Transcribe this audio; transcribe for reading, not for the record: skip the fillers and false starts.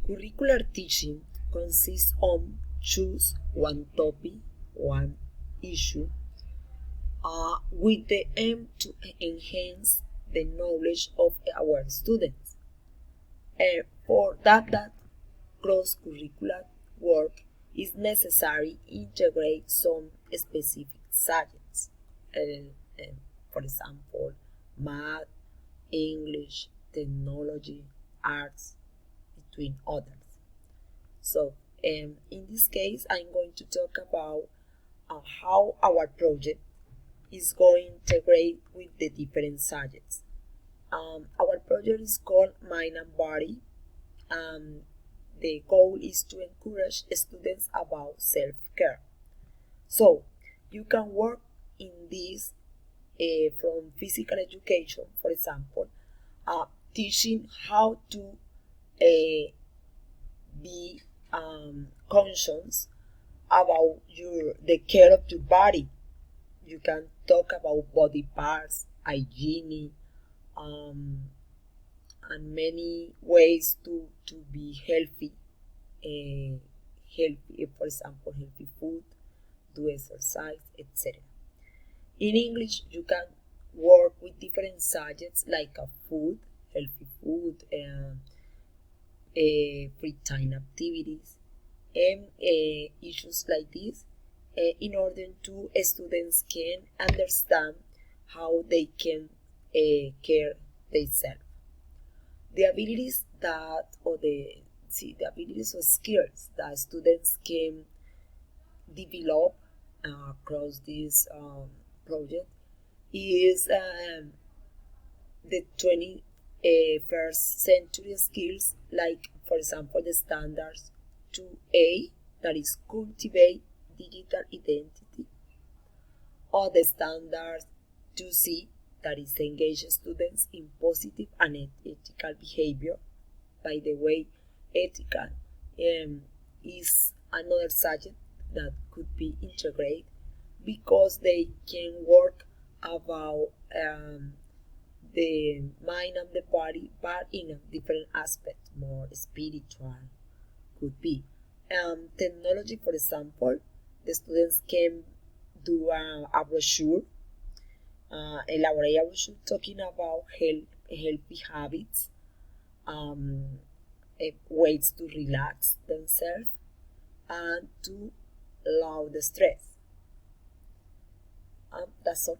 Curricular teaching consists on choose one topic, one issue, with the aim to enhance the knowledge of our students. For that cross-curricular work is necessary integrate some specific subjects, for example, math, English, technology, arts, between others. So, in this case, I'm going to talk about how our project is going to integrate with the different subjects. Our project is called Mind and Body. The goal is to encourage students about self-care. So, you can work in this from physical education, for example, teaching how to be conscious about the care of your body. You can talk about body parts, hygiene, and many ways to be healthy. Healthy, for example, healthy food, do exercise, etc. In English, you can work with different subjects like food, healthy food, free time activities, and issues like this, in order to students can understand how they can care themselves. The abilities the abilities or skills that students can develop across this project is the 21st century skills, like for example the standards 2A, that is cultivate digital identity, or the standards 2C, that is engage students in positive and ethical behavior. By the way, ethical is another subject that could be integrated because they can work about the mind and the body, but in a different aspect, more spiritual could be. Technology, for example, the students can do a brochure, elaborate a brochure talking about healthy habits, ways to relax themselves, and to lower the stress. That's all.